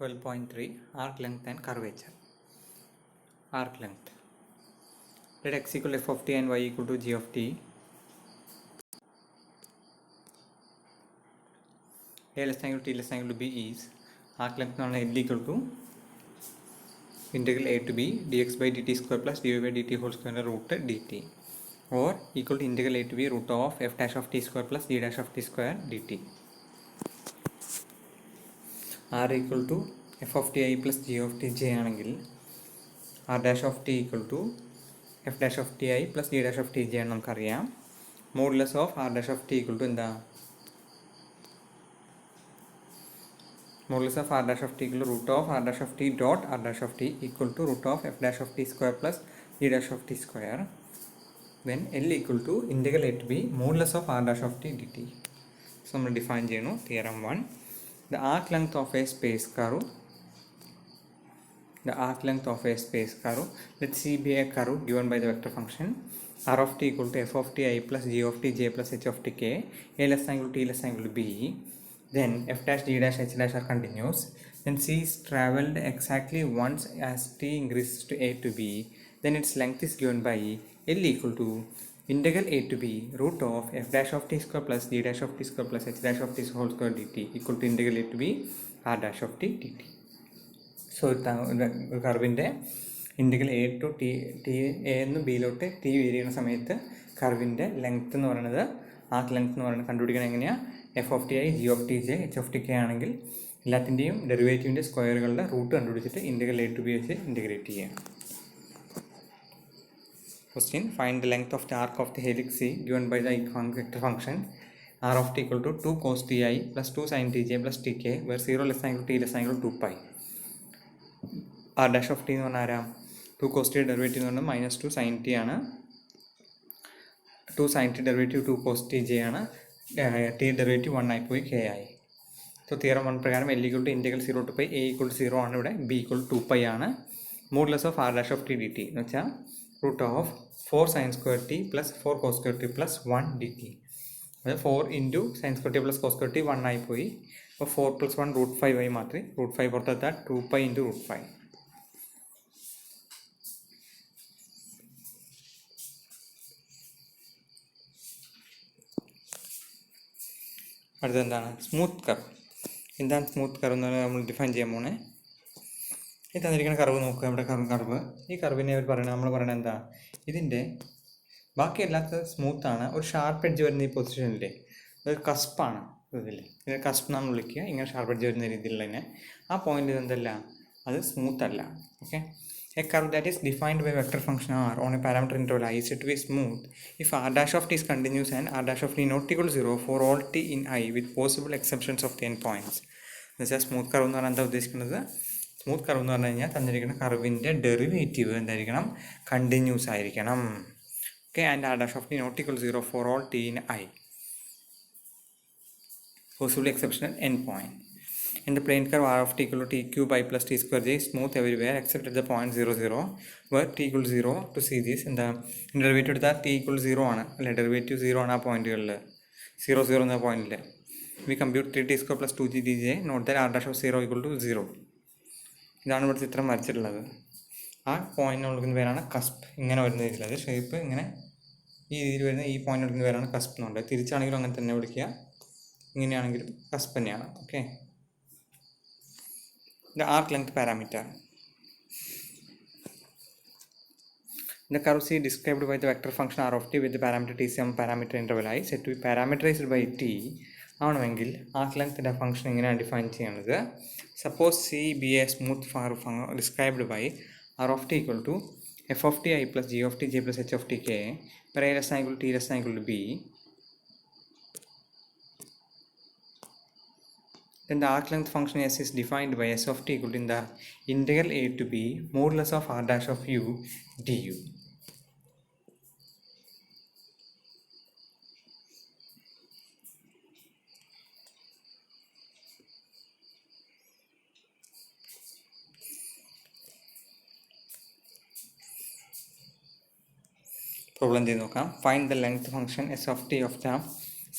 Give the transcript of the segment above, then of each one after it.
12.3 Arc length and curvature. Arc length. Let x equal f of t and y equal to g of t. A less than equal to t less than equal to b is arc length L equal to integral a to b dx by dt square plus dy by dt whole square root dt, or equal to integral a to b root of f dash of t square plus d dash of t square dt. R equal to f of ti plus g of t j ആണെങ്കിൽ r dash of t equal to f dash of ti plus d dash of t j ആണ് നമുക്കറിയാം. Modulus of r dash of t equal to എന്താ? Modulus of r dash of t equal to root of r dash of t dot r dash of t equal to root of f dash of t square plus d dash of t square. Then L equal to integral a to b modulus of r dash of t dt. So നമ്മൾ define ചെയ്യുന്നു. Theorem 1. The arc length of a space curve. The arc length of a space curve. Let C be a curve given by the vector function r of t equal to f of t I plus g of t j plus h of t k. A less than equal to t less than equal to b. Then f dash d dash h dash are continuous. Then C is travelled exactly once as t increases to a to b. Then its length is given by L equal to integral a to b root of f dash of t square plus d dash of t square plus h dash of t whole square dt equal to integral a to b r dash of t dt. So ഒരു കർവിൻ്റെ integral A to T A എന്ന് ബിയിലോട്ട് T vary ചെയ്യുന്ന സമയത്ത് കർവിൻ്റെ length എന്ന് പറയുന്നത് ആർക്ക് length എന്ന് പറയുന്നത് കണ്ടുപിടിക്കണം എങ്ങനെയാണ്? F of T I G of T J H of T K ആണെങ്കിൽ എല്ലാത്തിൻ്റെയും ഡെറിവേറ്റീവിൻ്റെ സ്ക്വയറുകളുടെ റൂട്ട് കണ്ടുപിടിച്ചിട്ട് ഇൻറ്റഗ്രൽ എ ടു ബി വെച്ച് ഇൻറ്റഗ്രേറ്റ് ചെയ്യാം. Question: find the length of the arc of the helix C given by the vector function r of t equal to 2 cos ti plus 2 sin tj plus tk where 0 less than equal to t less than equal to 2 pi. r dash of t എന്ന് പറഞ്ഞാൽ ആരാ? 2 cos t derivative എന്ന് പറഞ്ഞാൽ minus 2 sin t ആണ്. 2 sin t derivative 2 cos t j ആണ്. t derivative 1 ആയി പോയി k ആയി. സോ തിയറം 1 പ്രകാരം L equal to integral 0 to pi a equal to 0 ആണ്. ഇവിടെ b equal to 2 pi ആണ്. Modulus of r dash of t dt എന്ന് വെച്ചാൽ root of 4 sin square t plus 4 cos square t plus 1 dt. അത് 4 into sin square t plus cos square t 1 ആയി പോയി. അപ്പോൾ 4 plus 1 root 5 ആയി മാറി. root 5 പുറത്തെത്താൻ 2 pi into root 5. അടുത്തെന്താണ്? Smooth curve. എന്താണ് സ്മൂത്ത് കർവ് എന്ന് പറഞ്ഞാൽ നമ്മൾ ഡിഫൈൻ ചെയ്യാൻ പോണേ. ഈ തന്നിരിക്കുന്ന കർവ് നോക്കുക. ഇവിടെ കർവ് ഈ കർവിനെ നമ്മൾ പറയണത് എന്താ? ഇതിൻ്റെ ബാക്കി എല്ലാത്ത സ്മൂത്താണ്. ഒരു ഷാർപ്പ് എഡ്ജ് വരുന്ന ഈ പൊസിഷനിലെ ഒരു കസ്പാണ് ഇതിൽ. ഇതിനെ കസ്പ് എന്നാണ് വിളിക്കുക. ഇങ്ങനെ ഷാർപ്പ് എഡ്ജ് വരുന്ന രീതിയിലുള്ളതിനെ ആ പോയിന്റ് ഇതെന്തല്ല, അത് സ്മൂത്ത് അല്ല. Okay. A curve that is defined by vector function r on a parameter interval I is said to be smooth if r dash of t is continuous and r dash of t not equal to 0 for all t in I with possible exceptions of the end points. എന്ന് വെച്ചാൽ smooth curve എന്ന് പറഞ്ഞാൽ എന്താ ഉദ്ദേശിക്കുന്നത്? Smooth curve എന്ന് പറഞ്ഞു കഴിഞ്ഞാൽ തന്നിരിക്കുന്ന കർവിൻ്റെ ഡെറിവേറ്റീവ് എന്തായിരിക്കണം? കണ്ടിന്യൂസ് ആയിരിക്കണം. Okay. And r dash of t not equal 0 for all t in I. Possible exceptional end point. In the plane curve r of t equal to t cube I plus t square j is smooth everywhere except at the point 0 0 where t equal to 0. To see this in the derivative എടുത്താൽ t equal to 0 ആണ് അല്ലേ? Derivative 0 ആണ് ആ പോയിന്റുകളിൽ. 0 0 എന്ന പോയിന്റിൽ we compute 3t square plus 2g dj not that r dash of 0 equal to 0. ഇതാണ് ഇവിടെ ചിത്രം വരച്ചിട്ടുള്ളത്. ആ പോയിന്റ് വിളിക്കുന്ന പേരാണ് കസ്പ്. ഇങ്ങനെ വരുന്ന രീതിയിൽ അത് ഷേപ്പ് ഇങ്ങനെ ഈ രീതിയിൽ വരുന്ന ഈ പോയിന്റ് വിളിക്കുന്ന പേരാണ് കസ്പ് എന്നുണ്ട്. തിരിച്ചാണെങ്കിലും അങ്ങനെ തന്നെ വിളിക്കുക, ഇങ്ങനെയാണെങ്കിലും കസ്പ് തന്നെയാണ്. Okay. The arc length parameter. The curve C described by the vector function r of t with the parameter t some parameter interval I set to be parameterized by t ആണെങ്കിൽ arc ലെങ്ത്തിൻ്റെ function ഇങ്ങനെയാണ് define ചെയ്യുന്നത്. Suppose C be a smooth curve described by r of t equal to f of T i plus g of T j plus h of T k where a less than equal to t less than equal to b. Then the arc length function s is defined by s of t equal to in the integral a to b modulus of r dash of u du. Problem ചെയ്ത് നോക്കാം. Find the length function S of t of the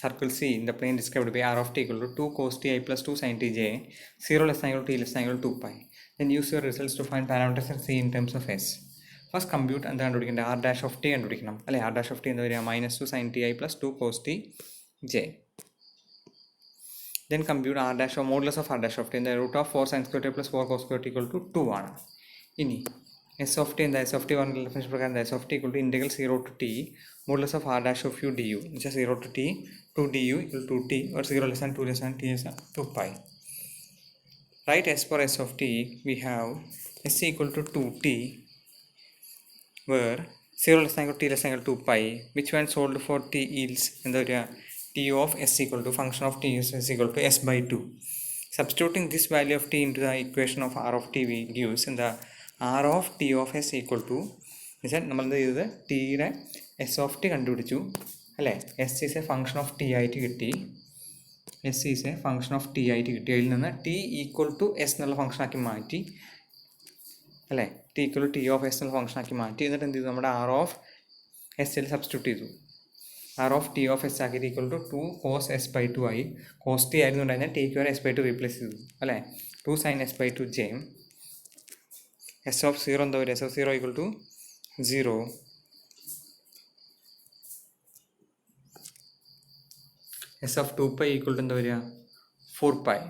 circle C in the plane described by r of t equal to 2 cos ti plus 2 sin t j 0 less than equal to t less than equal to 2 pi. Then use your results to find parameters and C in terms of S. First compute and then r dash of t and r dash of t minus 2 sin ti plus 2 cos t j. Then compute r dash of modulus of r dash of t in the root of 4 sin square t plus 4 cos square t equal to 2 ആണ്. ഇനി s of t in the s of t പറഞ്ഞ definition പ്രകാരം s of t equal to integral 0 to t modulus of r dash of u du, which is 0 to t 2 du equal to t or 0 less than 2 less than t is 2 pi. Right, as for s of t we have s equal to 2t where 0 less than equal to t less than equal to 2 pi, which when solved for t yields in the t of s equal to function of t is equal to s by 2. Substituting this value of t into the equation of r of t we gives in the r of t of s equal to നമ്മൾ എന്ത് ചെയ്തത് ടിയുടെ S of t കണ്ടുപിടിച്ചു അല്ലേ. S is A function of T ആയിട്ട് കിട്ടി. S is A function of T ആയിട്ട് കിട്ടി. അതിൽ നിന്ന് ടി ഈക്വൽ ടു എസ് എന്നുള്ള ഫംഗ്ഷനാക്കി മാറ്റി അല്ലേ. T equal to t of s എന്നുള്ള ഫംഗ്ഷനാക്കി മാറ്റി. എന്നിട്ട് എന്ത് ചെയ്തു, നമ്മുടെ ആർ ഓഫ് എസിൽ സബ്സ്റ്റിറ്റ്യൂട്ട് ചെയ്തു. R of t of s ആക്കിയിട്ട് equal to 2 cos s by 2 ആയി. കോസ് ടി ആയിരുന്നുണ്ടായിരുന്നാൽ ടിക്ക് വരെ s by 2 റീപ്ലേസ് ചെയ്തു അല്ലേ. 2 sin s by 2 j. S of 0 എന്താ വരിക, s of 0 equal to 0. S of 2 pi equal to എന്താ വരിക, 4 pi.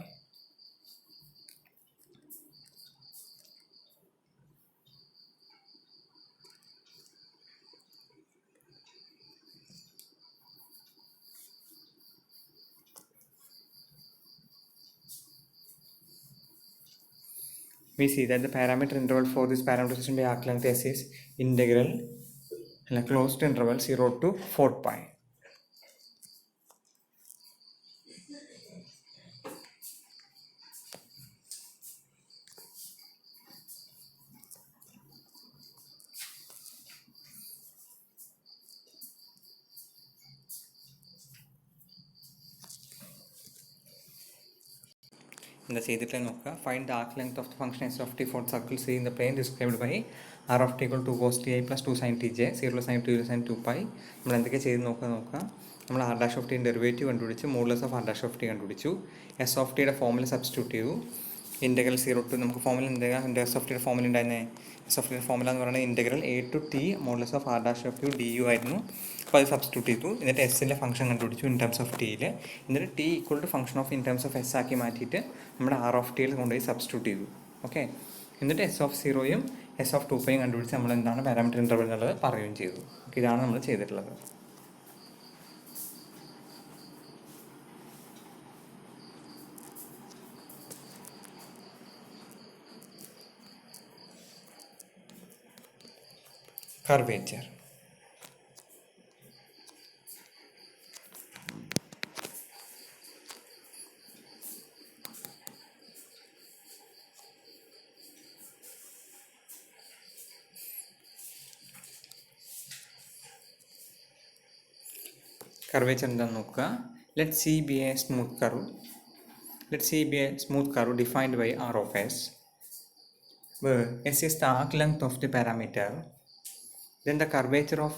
We see that the parameter interval for this parameter system by arc length s is integral closed interval 0 to 4 pi. In the ചെയ്തിട്ട് നോക്കുക. Find the arc length of the function s of t for circle C in the plane described by r of t equal to cos ti plus 2 sin t j 0 less than 2 less than 2 pi. നമ്മൾ എന്തൊക്കെ ചെയ്ത് നോക്കുക. നമ്മൾ r dash of t derivative കണ്ടുപിടിച്ചു, modulus of r dash of t കണ്ടുപിടിച്ചു, s of ടിയുടെ ഫോമിൽ substitute ചെയ്തു. ഇൻ്റഗ്രൽ 0 ടു നമുക്ക് ഫോമിൽ എന്തെങ്കിലും എസ് ഓഫ് ടിയുടെ ഫോമിൽ ഉണ്ടായിരുന്നേ, എസ് ഓഫ് ടിയുടെ ഫോമില എന്ന് പറയുന്നത് integral a to t modulus of r dash of u d u ആയിരുന്നു. അപ്പോൾ അത് സബ്സ്റ്റിറ്റ്യൂട്ട് ചെയ്തു. എന്നിട്ട് എസ്സിൻ്റെ ഫംഗ്ഷൻ കണ്ടുപിടിച്ചു ഇൻ ടേംസ് ഓഫ് ടിയിൽ. എന്നിട്ട് t equal to function of in terms of s ആക്കി മാറ്റിയിട്ട് നമ്മുടെ ആർ ഓഫ് ടിയിൽ കൊണ്ടുപോയി സബ്സ്റ്റിറ്റ്യൂട്ട് ചെയ്തു. ഓക്കെ, എന്നിട്ട് എസ് ഓഫ് 0യും എസ് ഓഫ് 2 പൈയും കണ്ടുപിടിച്ച് നമ്മൾ എന്താണ് പാരാമീറ്റർ ഇൻ്റർവൽ എന്നുള്ളത് പറയുകയും ചെയ്തു. ഓക്കെ, ഇതാണ് നമ്മൾ ചെയ്തിട്ടുള്ളത്. Curvature. Curvature എന്താണെന്ന് നോക്കുക. Let C be a smooth curve. Let C be a smooth curve defined by R of S, where S is the arc length of the parameter. Then the curvature of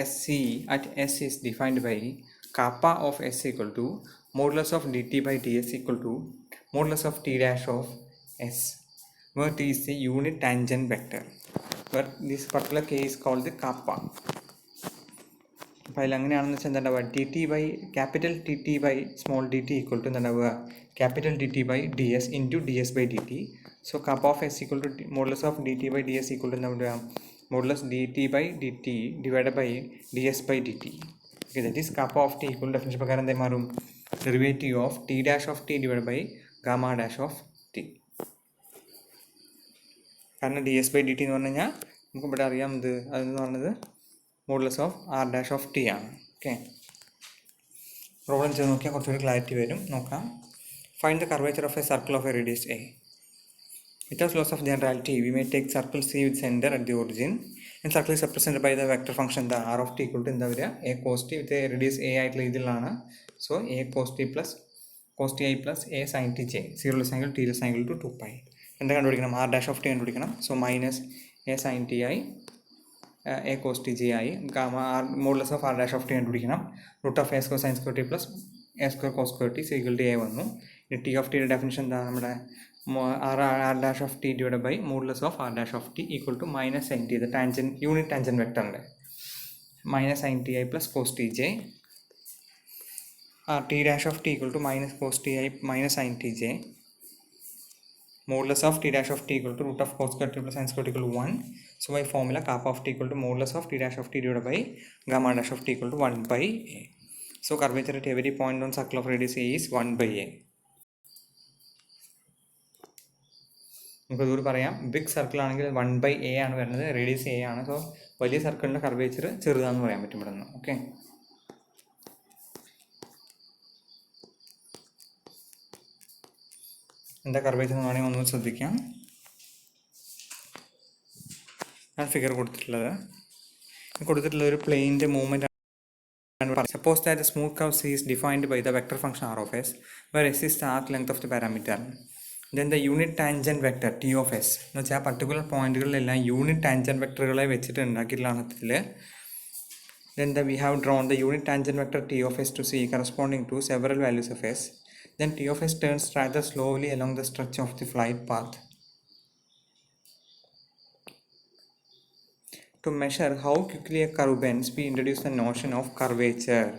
SC at S is defined by kappa of S equal to modulus of dt by ds equal to modulus of t dash of S, where t is the unit tangent vector, where this particular case is called the kappa. അപ്പോൾ അതിലങ്ങനെയാണെന്ന് വെച്ചാൽ എന്താ ഉണ്ടാവുക, t t by capital t t by small d t equal to എന്താണ്ടാവുക, capital t t by d s into d s by d t. So kappa of s equal to modulus of d t by d s equal to എന്താ പറയുക, modulus d t by d t divide by d s by d t. Okay, that is kappa of t equal definition പ്രകാരം എന്തായി മാറും, derivative of t dash of t divide by gamma dash of t. കാരണം d s by d t എന്ന് പറഞ്ഞു കഴിഞ്ഞാൽ നമുക്ക് ഇവിടെ അറിയാം ഇത് അതെന്ന് പറഞ്ഞത് modulus of r dash of t ആണ്. ഓക്കെ, പ്രോബ്ലം ചെയ്ത് നോക്കിയാൽ കുറച്ചുകൂടി ക്ലാരിറ്റി വരും. നോക്കാം. Find the curvature of a circle of a radius a. Without loss of generality, we may take circle C with center at the origin, and circle is represented by the vector function the r of t equal to എന്താ വരിക, a cos t with a radius a ആയിട്ടുള്ള ഇതിലാണ്. So a cos t plus cos ti plus a sin t j 0 less angle t less angle to 2 pi. എന്താ കണ്ടുപിടിക്കണം, r dash of t കണ്ടുപിടിക്കണം. So minus a sin ti a cos t j ആയി. Gamma r modulus of r dash of t കണ്ടുപിടിക്കണം. Root of a square sine square t plus a square cos square t equal to a വന്നു. ഇനി t of ടിയുടെ definition എന്താ? നമ്മുടെ r dash of t divide by modulus of r dash of t equal to minus sign t. ഇത് tangent unit tangent വെക്ടറിൻ്റെ minus sign t i plus cos t j. T dash of t equal to minus cos t i minus sign t j. Modulus of t dash of t equal to root of cos square t plus sin square t equal to 1. So by formula kappa of t equal to modulus of t dash of t divided by gamma dash of t equal to 1 by a. So curvature at every point on circle of radius a is 1 by a. നമുക്ക് ഇതുകൂടി പറയാം. Big circle ആണെങ്കിൽ 1 by a ആണ് വരുന്നത്, radius a ആണ്. So വലിയ സർക്കിളിൻ്റെ curvature ചെറുതാണെന്ന് പറയാൻ പറ്റും ഇവിടെ നിന്ന്. ഓക്കെ, എന്താ കർവേച്ചർ എന്ന് വേണമെങ്കിൽ ഒന്ന് ശ്രദ്ധിക്കാം. ഞാൻ ഫിഗർ കൊടുത്തിട്ടുള്ളത് ഒരു പ്ലെയിൻ്റെ മൂവ്മെൻറ്റ് ആണ്. Suppose that smooth curve C is defined by the vector function r of s, where s is the arc length of the parameter. Then the unit tangent vector t of s എന്ന് വെച്ചാൽ ആ particular പോയിന്റുകളിലെല്ലാം unit tangent വെക്ടറുകളെ വെച്ചിട്ട് ഉണ്ടാക്കിയിട്ടുള്ള അർത്ഥത്തിൽ then we have drawn the unit tangent vector t of s to C corresponding to several values of s. Then t of s turns rather slowly along the stretch of the flight path. To measure how quickly a curve bends, we introduce the notion of curvature.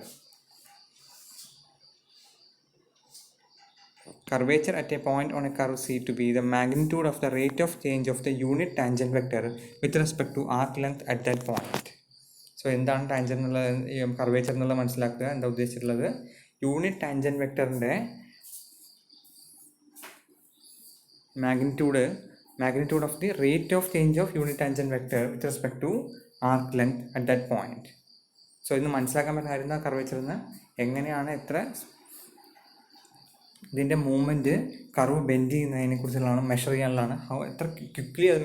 Curvature at a point on a curve C to be the magnitude of the rate of change of the unit tangent vector with respect to arc length at that point. So എന്താണ് tangent എന്നുള്ള curvature എന്നുള്ള മനസ്സിലാക്കുക. എന്താ ഉദ്ദേശിച്ചിട്ടുള്ളത്? Unit tangent വെക്ടറിൻ്റെ magnitude of the rate of change of unit tangent vector with respect to arc length at that point. So ഇന്ന് മനസ്സിലാക്കാൻ പറ്റുന്ന കർവേച്ചർ എന്ന് എങ്ങനെയാണ് ഇതിൻ്റെ മൂവ്മെൻറ്റ് കർവ് ബെൻഡ് ചെയ്യുന്നതിനെ കുറിച്ചുള്ളതാണ്, മെഷർ ചെയ്യാനുള്ളതാണ്. എത്ര ക്വിക്ക്ലി അത്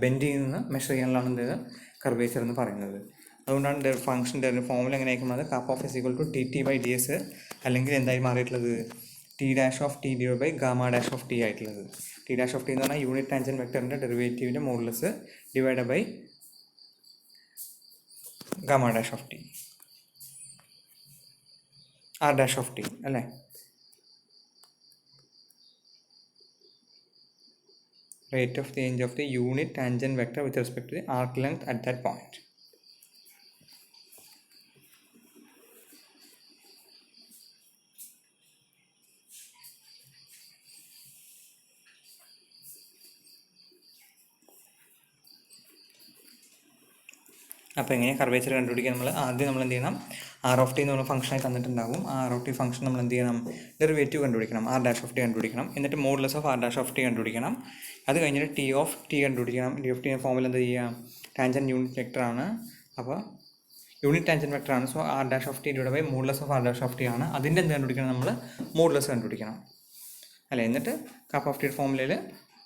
ബെൻഡ് ചെയ്യുന്നത് മെഷർ ചെയ്യാനുള്ളതാണ് ഇത് കർവേച്ചർ എന്ന് പറയുന്നത്. അതുകൊണ്ടാണ് ഫംഗ്ഷൻ്റെ ഫോമുല എങ്ങനെ ആയിരിക്കുന്നത്? Kappa of s equal to t t by d s, അല്ലെങ്കിൽ എന്തായി മാറിയിട്ടുള്ളത് t dash of t divide by gamma dash of t ആയിട്ടുള്ളത്. ടി ഡാഷ് ഓഫ് ടി എന്ന് പറഞ്ഞാൽ യൂണിറ്റ് ടാൻജൻറ്റ് വെക്ടറിൻ്റെ ഡെറിവേറ്റീവിൻ്റെ modulus divide by gamma dash of t, r dash of t അല്ലേ. Rate of change of the unit tangent vector with respect to the arc length at that point. അപ്പോൾ എങ്ങനെ curvature കണ്ടുപിടിക്കാൻ ആദ്യം നമ്മൾ എന്ത് ചെയ്യണം? ആർ ഓഫ് ടി എന്ന് പറഞ്ഞ ഫംഗ്ഷനായി തന്നിട്ടുണ്ടാകും. ആ ആർ ഓഫ് ടി ഫംഗ്ഷൻ നമ്മൾ എന്ത് ചെയ്യണം? ഡെറിവേറ്റീവ് കണ്ടുപിടിക്കണം, ആർ ഡാഷ് ഓഫ് ടി കണ്ടുപിടിക്കണം. എന്നിട്ട് modulus of r dash of t കണ്ടുപിടിക്കണം. അത് കഴിഞ്ഞിട്ട് ടി ഓഫ് ടി കണ്ടുപിടിക്കണം. ടി ഓഫ് ടി ഫോമിൽ എന്ത് ചെയ്യാം? ടാൻജൻറ്റ് യൂണിറ്റ് വെക്ടറാണ്. അപ്പോൾ യൂണിറ്റ് ടാൻജൻറ്റ് വെക്ടറാണ്. So r dash of t divide by modulus of r dash of t ആണ്. അതിൻ്റെ എന്ത് കണ്ടുപിടിക്കണം? നമ്മൾ മോഡുലസ് കണ്ടുപിടിക്കണം അല്ലേ. എന്നിട്ട് കാപ്പ് ഓഫ് ടി ഫോമിലയിൽ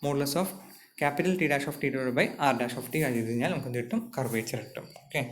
modulus of capital t dash of t divide by r dash of t കഴിഞ്ഞ് കഴിഞ്ഞാൽ നമുക്ക് എന്ത് കിട്ടും? കർവേച്ചർ കിട്ടും. ഓക്കെ.